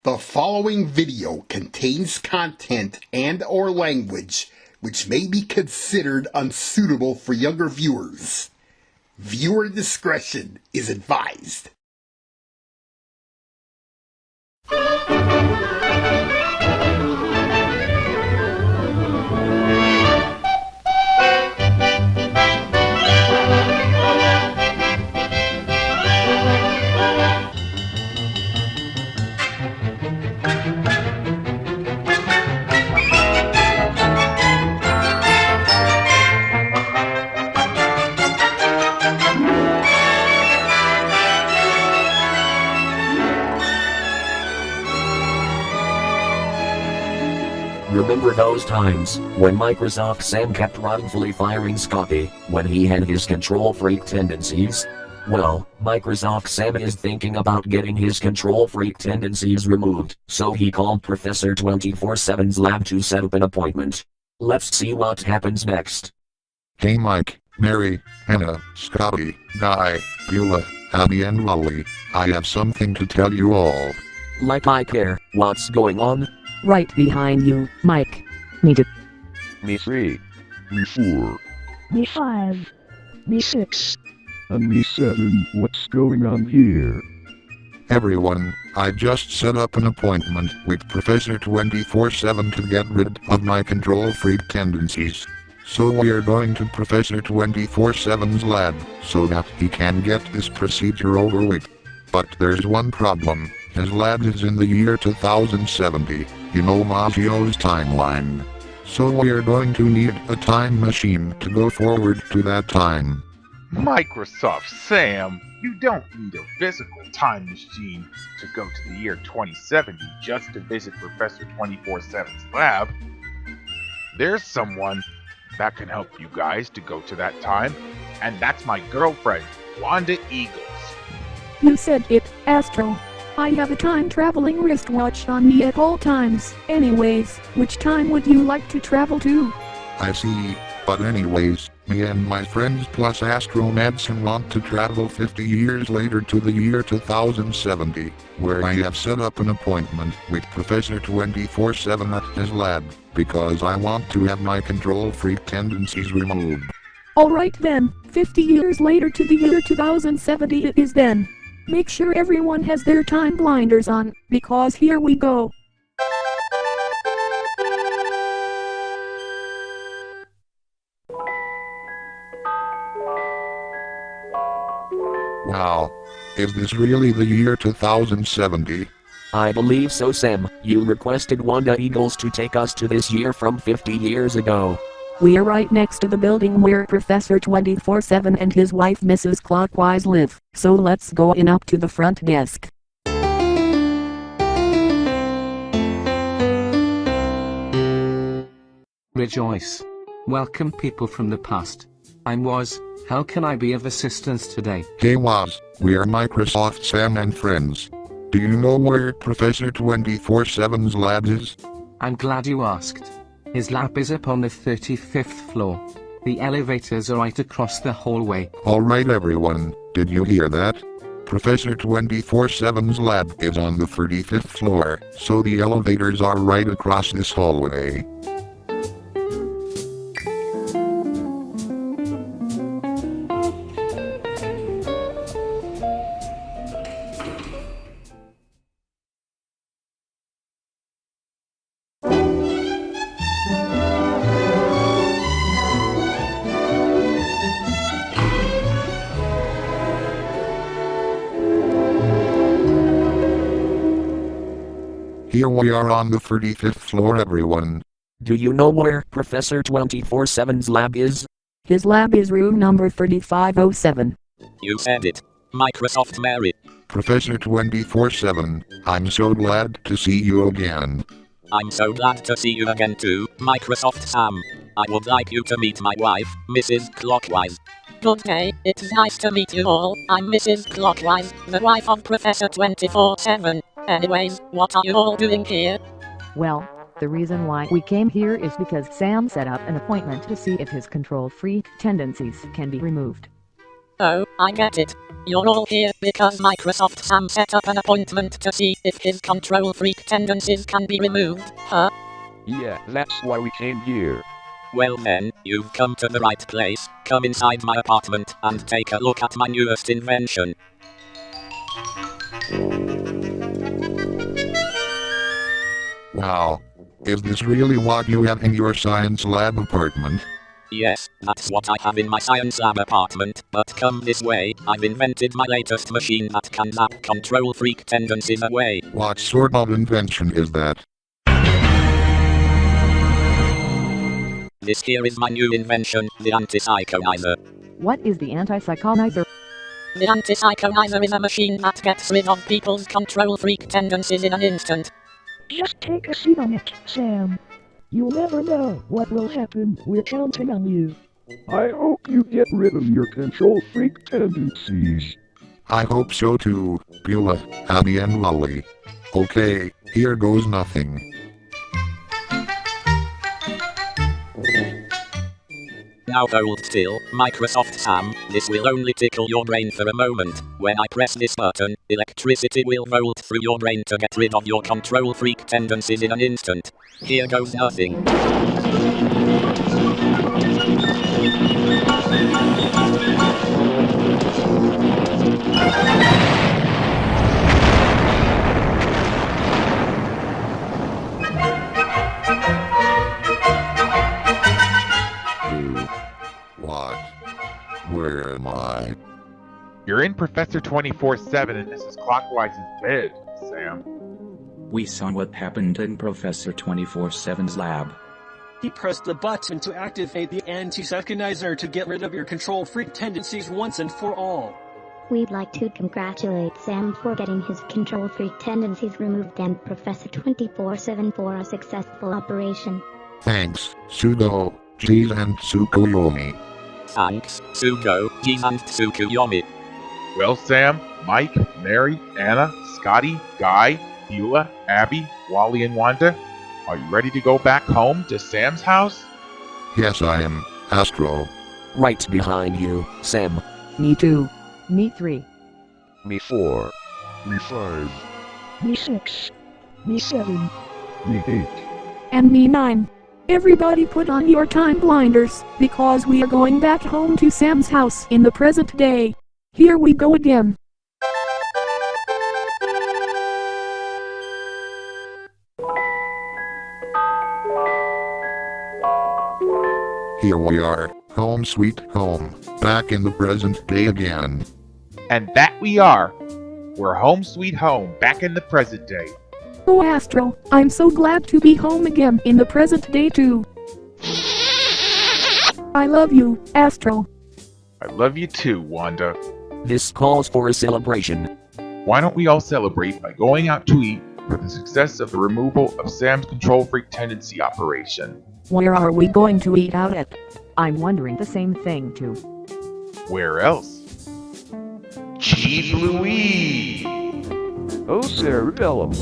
The following video contains content and/or language which may be considered unsuitable for younger viewers. Viewer discretion is advised. Remember those times when Microsoft Sam kept wrongfully firing Scotty when he had his control freak tendencies? Well, Microsoft Sam is thinking about getting his control freak tendencies removed, so he called Professor 24/7's lab to set up an appointment. Let's see what happens next. Hey Mike, Mary, Hannah, Scotty, Guy, Beulah, Abby and Wally, I have something to tell you all. Like I care, what's going on? Right behind you, Mike. Me too. Me 3. Me 4. Me 5. Me 6. And me 7. What's going on here? Everyone, I just set up an appointment with Professor 24/7 to get rid of my control freak tendencies. So we are going to Professor 24/7's lab so that he can get this procedure over with. But there's one problem. His lab is in the year 2070, you know Maggio's timeline. So we are going to need a time machine to go forward to that time. Microsoft Sam, you don't need a physical time machine to go to the year 2070 just to visit Professor 24/7's lab. There's someone that can help you guys to go to that time, and that's my girlfriend, Wanda Eagles. You said it, Astro. I have a time-traveling wristwatch on me at all times. Anyways, which time would you like to travel to? I see, but anyways, me and my friends plus Astromadson want to travel 50 years later to the year 2070, where I have set up an appointment with Professor 24/7 at his lab, because I want to have my control freak tendencies removed. Alright then, 50 years later to the year 2070 it is then. Make sure everyone has their time blinders on, because here we go. Wow. Is this really the year 2070? I believe so, Sam. You requested Wanda Eagles to take us to this year from 50 years ago. We're right next to the building where Professor 24/7 and his wife Mrs. Clockwise live, so let's go in up to the front desk. Rejoice. Welcome people from the past. I'm Woz. How can I be of assistance today? Hey Woz, we are Microsoft Sam and friends. Do you know where Professor 24/7's lab is? I'm glad you asked. His lab is up on the 35th floor. The elevators are right across the hallway. Alright everyone, did you hear that? Professor 24/7's lab is on the 35th floor, so the elevators are right across this hallway. Here we are on the 35th floor everyone. Do you know where Professor 24/7's lab is? His lab is room number 3507. You said it. Microsoft Mary. Professor 24/7, I'm so glad to see you again. I'm so glad to see you again too, Microsoft Sam. I would like you to meet my wife, Mrs. Clockwise. Good day, it's nice to meet you all. I'm Mrs. Clockwise, the wife of Professor 24/7. Anyways, what are you all doing here? Well, the reason why we came here is because Sam set up an appointment to see if his control freak tendencies can be removed. Oh, I get it. You're all here because Microsoft Sam set up an appointment to see if his control freak tendencies can be removed, huh? Yeah, that's why we came here. Well then, you've come to the right place. Come inside my apartment and take a look at my newest invention. Wow. Is this really what you have in your science lab apartment? Yes, that's what I have in my science lab apartment, but come this way, I've invented my latest machine that can zap control freak tendencies away. What sort of invention is that? This here is my new invention, the anti-psychonizer. What is the anti-psychonizer? The anti-psychonizer is a machine that gets rid of people's control freak tendencies in an instant. Just take a seat on it, Sam. You'll never know what will happen. We're counting on you. I hope you get rid of your control freak tendencies. I hope so too, Beulah, Abby and Wally. Okay, here goes nothing. Now hold still, Microsoft Sam, this will only tickle your brain for a moment. When I press this button, electricity will volt through your brain to get rid of your control freak tendencies in an instant. Here goes nothing. What? Where am I? You're in Professor 24/7 and this is Clockwise's bed, Sam. We saw what happened in Professor 24/7's lab. He pressed the button to activate the anti-psychonizer to get rid of your control freak tendencies once and for all. We'd like to congratulate Sam for getting his control freak tendencies removed and Professor 24/7 for a successful operation. Thanks, Sougo, Geiz and Tsukuyomi. Thanks, Sougo, Geiz and Tsukuyomi. Well, Sam, Mike, Mary, Anna, Scotty, Guy, Beulah, Abby, Wally, and Wanda, are you ready to go back home to Sam's house? Yes, I am, Astro. Right behind you, Sam. Me 2. Me 3. Me 4. Me 5. Me 6. Me 7. Me 8. And me 9. Everybody put on your time blinders, because we are going back home to Sam's house in the present day. Here we go again. Here we are, home sweet home, back in the present day again. And that we are. We're home sweet home, back in the present day. Oh Astro, I'm so glad to be home again in the present day too. I love you, Astro. I love you too, Wanda. This calls for a celebration. Why don't we all celebrate by going out to eat for the success of the removal of Sam's control freak tendency operation? Where are we going to eat out at? I'm wondering the same thing too. Where else? Cheap Louise! Oh, cerebellum.